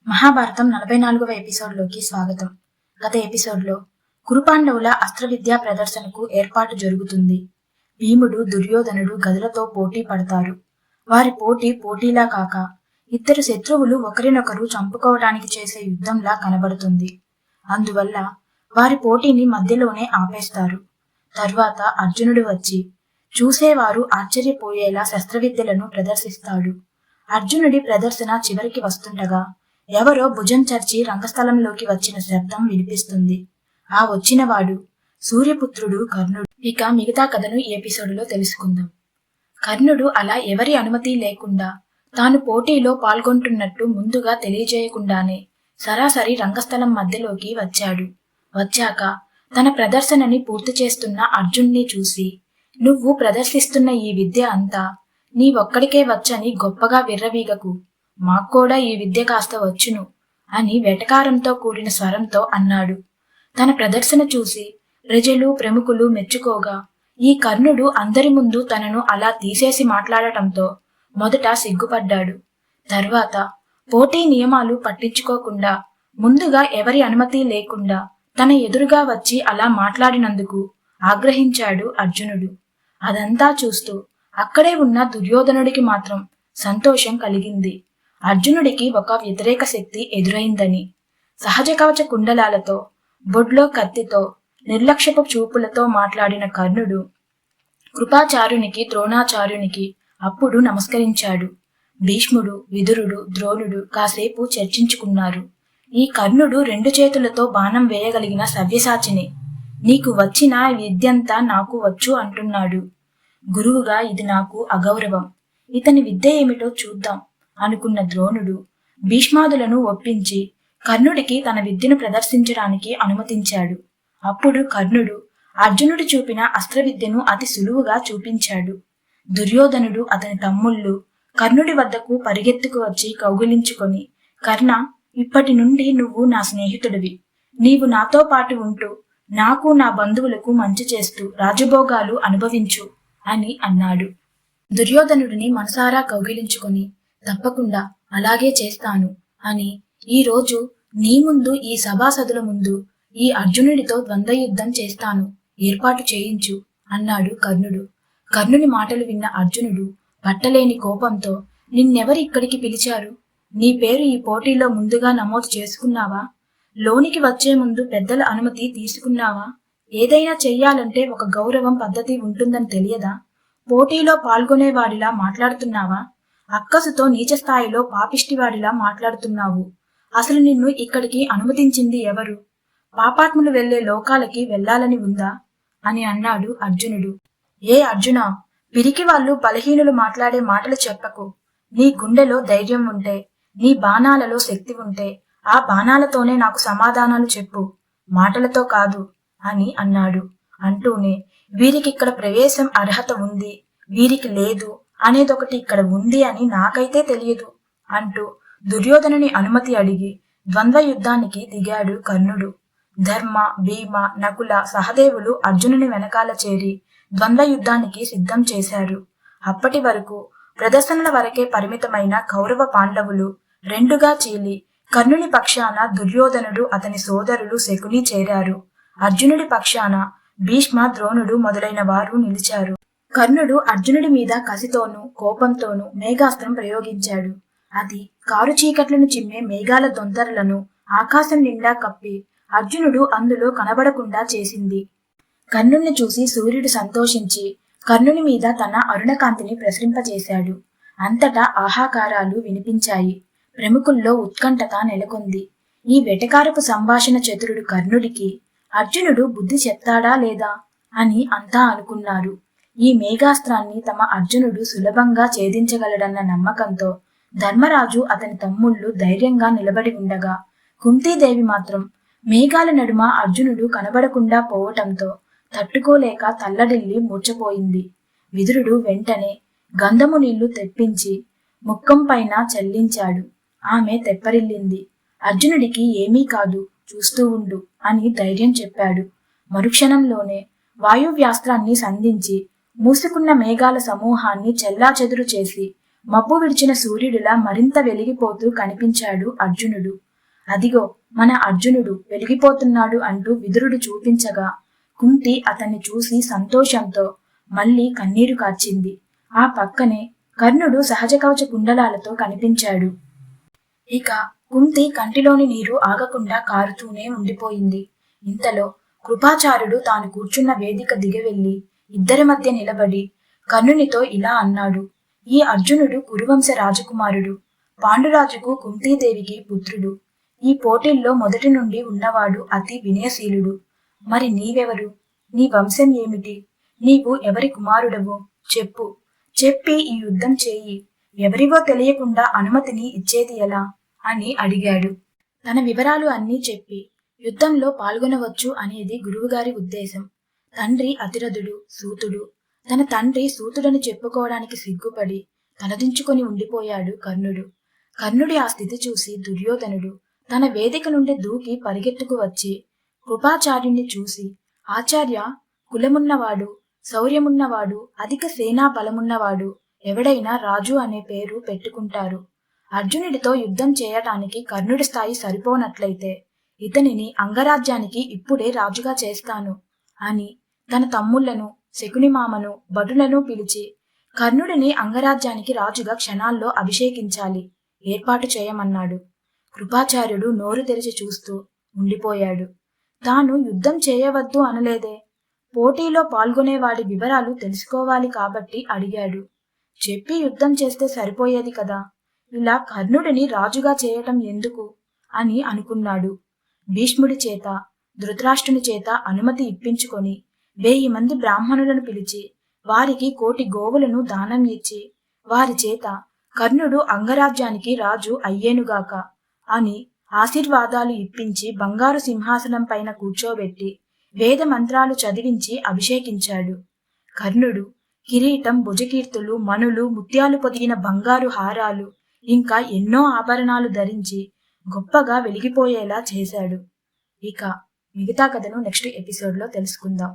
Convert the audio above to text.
మహాభారతం 44వ ఎపిసోడ్లోకి స్వాగతం. గత ఎపిసోడ్లో కురుపాండవుల అస్త్రవిద్యా ప్రదర్శనకు ఏర్పాటు జరుగుతుంది. భీముడు, దుర్యోధనుడు గదులతో పోటీ పడతారు. వారి పోటీలా కాక ఇద్దరు శత్రువులు ఒకరినొకరు చంపుకోవడానికి చేసే యుద్ధంలా కనబడుతుంది. అందువల్ల వారి పోటీని మధ్యలోనే ఆపేస్తారు. తర్వాత అర్జునుడు వచ్చి చూసేవారు ఆశ్చర్యపోయేలా శస్త్రవిద్యలను ప్రదర్శిస్తాడు. అర్జునుడి ప్రదర్శన చివరికి వస్తుండగా ఎవరో భుజం చర్చి రంగస్థలంలోకి వచ్చిన శబ్దం వినిపిస్తుంది. ఆ వచ్చినవాడు సూర్యపుత్రుడు కర్ణుడు. ఇక మిగతా కథను ఈ ఎపిసోడ్లో తెలుసుకుందాం. కర్ణుడు అలా ఎవరి అనుమతి లేకుండా తాను పోటీలో పాల్గొంటున్నట్టు ముందుగా తెలియజేయకుండానే సరాసరి రంగస్థలం మధ్యలోకి వచ్చాడు. వచ్చాక తన ప్రదర్శనని పూర్తి చేస్తున్న అర్జున్ని చూసి, నువ్వు ప్రదర్శిస్తున్న ఈ విద్య అంతా నీ ఒక్కడికే వచ్చని గొప్పగా విర్రవీగకు, మాక్కూడా ఈ విద్య కాస్త వచ్చును అని వెటకారంతో కూడిన స్వరంతో అన్నాడు. తన ప్రదర్శన చూసి ప్రజలు, ప్రముఖులు మెచ్చుకోగా ఈ కర్ణుడు అందరి ముందు తనను అలా తీసేసి మాట్లాడటంతో మొదట సిగ్గుపడ్డాడు. తర్వాత పోటీ నియమాలు పట్టించుకోకుండా ముందుగా ఎవరి అనుమతి లేకుండా తన ఎదురుగా వచ్చి అలా మాట్లాడినందుకు ఆగ్రహించాడు అర్జునుడు. అదంతా చూస్తూ అక్కడే ఉన్న దుర్యోధనుడికి మాత్రం సంతోషం కలిగింది. అర్జునుడికి ఒక వ్యతిరేక శక్తి ఎదురైందని. సహజ కవచ కుండలాలతో, బొడ్లో కత్తితో, నిర్లక్ష్యపు చూపులతో మాట్లాడిన కర్ణుడు కృపాచార్యునికి, ద్రోణాచార్యునికి అప్పుడు నమస్కరించాడు. భీష్ముడు, విదురుడు, ద్రోణుడు కాసేపు చర్చించుకున్నారు. ఈ కర్ణుడు 2 చేతులతో బాణం వేయగలిగిన సవ్యసాచిని. నీకు వచ్చిన విద్యంతా నాకు వచ్చు అంటున్నాడు. గురువుగా ఇది నాకు అగౌరవం. ఇతని విద్య ఏమిటో చూద్దాం అనుకున్న ద్రోణుడు భీష్మాదులను ఒప్పించి కర్ణుడికి తన విద్యను ప్రదర్శించడానికి అనుమతించాడు. అప్పుడు కర్ణుడు అర్జునుడు చూపిన అస్త్రవిద్యను అతి సులువుగా చూపించాడు. దుర్యోధనుడు, అతని తమ్ముళ్ళు కర్ణుడి వద్దకు పరిగెత్తుకు వచ్చి కౌగిలించుకొని, కర్ణ, ఇప్పటి నుండి నువ్వు నా స్నేహితుడివి. నీవు నాతో పాటు ఉంటూ నాకు, నా బంధువులకు మంచి చేస్తూ రాజభోగాలు అనుభవించు అని అన్నాడు. దుర్యోధనుడిని మనసారా కౌగిలించుకొని, తప్పకుండా అలాగే చేస్తాను అని, ఈ రోజు నీ ముందు, ఈ సభాసదుల ముందు ఈ అర్జునుడితో ద్వంద్వయుద్ధం చేస్తాను, ఏర్పాటు చేయించు అన్నాడు కర్ణుడు. కర్ణుని మాటలు విన్న అర్జునుడు పట్టలేని కోపంతో, నిన్నెవరి ఇక్కడికి పిలిచారు? నీ పేరు ఈ పోటీలో ముందుగా నమోదు చేసుకున్నావా? లోనికి వచ్చే ముందు పెద్దల అనుమతి తీసుకున్నావా? ఏదైనా చెయ్యాలంటే ఒక గౌరవం, పద్ధతి ఉంటుందని తెలియదా? పోటీలో పాల్గొనేవాడిలా మాట్లాడుతున్నావా? అక్కసుతో నీచ స్థాయిలో పాపిష్టివాడిలా మాట్లాడుతున్నావు. అసలు నిన్ను ఇక్కడికి అనుమతించింది ఎవరు? పాపాత్ములు వెళ్లే లోకాలకి వెళ్లాలని ఉందా అని అన్నాడు అర్జునుడు. ఏ అర్జున, పిరికి వాళ్ళు, బలహీనులు మాట్లాడే మాటలు చెప్పకు. నీ గుండెలో ధైర్యం ఉంటే, నీ బాణాలలో శక్తి ఉంటే ఆ బాణాలతోనే నాకు సమాధానాలు చెప్పు, మాటలతో కాదు అని అన్నాడు. అంటూనే, వీరికిక్కడ ప్రవేశం అర్హత ఉంది, వీరికి లేదు అనేదొకటి ఇక్కడ ఉంది అని నాకైతే తెలియదు అంటూ దుర్యోధనుని అనుమతి అడిగి ద్వంద్వ యుద్ధానికి దిగాడు కర్ణుడు. ధర్మ, భీమ, నకుల, సహదేవులు అర్జునుని వెనకాల చేరి ద్వంద్వ యుద్ధానికి సిద్ధం చేశారు. అప్పటి వరకు ప్రదర్శనల వరకే పరిమితమైన కౌరవ పాండవులు 2గా చీలి కర్ణుని పక్షాన దుర్యోధనుడు, అతని సోదరులు శకుని చేరారు. అర్జునుడి పక్షాన భీష్మ, ద్రోణుడు మొదలైన వారు నిలిచారు. కర్ణుడు అర్జునుడి మీద కసితోనూ కోపంతోనూ మేఘాస్త్రం ప్రయోగించాడు. అది కారు చీకట్లను చిమ్మే మేఘాల దొంతరలను ఆకాశం నిండా కప్పి అర్జునుడు అందులో కనబడకుండా చేసింది. కర్ణుణ్ణి చూసి సూర్యుడు సంతోషించి కర్ణుని మీద తన అరుణకాంతిని ప్రసరింపజేశాడు. అంతటా ఆహాకారాలు వినిపించాయి. ప్రముఖుల్లో ఉత్కంఠత నెలకొంది. ఈ వెటకారపు సంభాషణ చతురుడు కర్ణుడికి అర్జునుడు బుద్ధి చెప్తాడా లేదా అని అంతా అనుకున్నారు. ఈ మేఘాస్త్రాన్ని తమ అర్జునుడు సులభంగా ఛేదించగలడన్న నమ్మకంతో ధర్మరాజు, అతని తమ్ముళ్ళు ధైర్యంగా నిలబడి ఉండగా కుంతీదేవి మాత్రం మేఘాల నడుమ అర్జునుడు కనబడకుండా పోవటంతో తట్టుకోలేక తల్లడిల్లి మూర్చపోయింది. విదురుడు వెంటనే గంధము నీళ్లు తెప్పించి ముఖం పైన చల్లించాడు. ఆమె తెప్పరిల్లింది. అర్జునుడికి ఏమీ కాదు, చూస్తూ ఉండు అని ధైర్యం చెప్పాడు. మరుక్షణంలోనే వాయువ్యాస్త్రాన్ని సంధించి మూసుకున్న మేఘాల సమూహాన్ని చెల్లాచెదురు చేసి మబ్బు విడిచిన సూర్యుడిలా మరింత వెలిగిపోతూ కనిపించాడు అర్జునుడు. అదిగో మన అర్జునుడు వెలిగిపోతున్నాడు అంటూ విదురుడు చూపించగా కుంతి అతన్ని చూసి సంతోషంతో మళ్ళీ కన్నీరు కార్చింది. ఆ పక్కనే కర్ణుడు సహజ కవచ కుండలాలతో కనిపించాడు. ఇక కుంతి కంటిలోని నీరు ఆగకుండా కారుతూనే ఉండిపోయింది. ఇంతలో కృపాచార్యుడు తాను కూర్చున్న వేదిక దిగవెళ్లి ఇద్దరి మధ్య నిలబడి కర్ణునితో ఇలా అన్నాడు. ఈ అర్జునుడు కురువంశ రాజకుమారుడు, పాండురాజుకు కుంతీదేవికి పుత్రుడు. ఈ పోటీల్లో మొదటి నుండి ఉన్నవాడు అతి వినయశీలుడు. మరి నీవెవరు? నీ వంశం ఏమిటి? నీవు ఎవరి కుమారుడవు? చెప్పు. చెప్పి ఈ యుద్ధం చేయి. ఎవరివో తెలియకుండా అనుమతిని ఇచ్చేది ఎలా అని అడిగాడు. తన వివరాలు అన్నీ చెప్పి యుద్ధంలో పాల్గొనవచ్చు అనేది గురువుగారి ఉద్దేశం. తండ్రి అతిరథుడు సూతుడు. తన తండ్రి సూతుడని చెప్పుకోవడానికి సిగ్గుపడి తలదించుకొని ఉండిపోయాడు కర్ణుడు. కర్ణుడి ఆ స్థితి చూసి దుర్యోధనుడు తన వేదిక నుండి దూకి పరిగెత్తుకు వచ్చి కృపాచార్యుణ్ణి చూసి, ఆచార్య, కులమున్నవాడు, శౌర్యమున్నవాడు, అధిక సేనా బలమున్నవాడు ఎవడైనా రాజు అనే పేరు పెట్టుకుంటారు. అర్జునుడితో యుద్ధం చేయటానికి కర్ణుడి స్థాయి సరిపోనట్లయితే ఇతనిని అంగరాజ్యానికి ఇప్పుడే రాజుగా చేస్తాను అని తన తమ్ముళ్లను, శకునిమామను, భటులను పిలిచి కర్ణుడిని అంగరాజ్యానికి రాజుగా క్షణాల్లో అభిషేకించాలి, ఏర్పాటు చేయమన్నాడు. కృపాచార్యుడు నోరు తెరిచి చూస్తూ ఉండిపోయాడు. తాను యుద్ధం చేయవద్దు అనలేదే, పోటీలో పాల్గొనేవాడి వివరాలు తెలుసుకోవాలి కాబట్టి అడిగాడు. చెప్పి యుద్ధం చేస్తే సరిపోయేది కదా, ఇలా కర్ణుడిని రాజుగా చేయటం ఎందుకు అని అనుకున్నాడు. భీష్ముడి చేత, ధృతరాష్ట్రుని చేత అనుమతి ఇప్పించుకొని 1000 మంది బ్రాహ్మణులను పిలిచి వారికి 1,000 గోవులను దానం ఇచ్చి వారి చేత కర్ణుడు అంగరాజ్యానికి రాజు అయ్యేనుగాక అని ఆశీర్వాదాలు ఇప్పించి బంగారు సింహాసనం పైన కూర్చోబెట్టి వేద మంత్రాలు చదివించి అభిషేకించాడు. కర్ణుడు కిరీటం, భుజకీర్తులు, మణులు, ముత్యాలు పొదిగిన బంగారు హారాలు ఇంకా ఎన్నో ఆభరణాలు ధరించి గొప్పగా వెలిగిపోయేలా చేశాడు. ఇక మిగతా కథను నెక్స్ట్ ఎపిసోడ్లో తెలుసుకుందాం.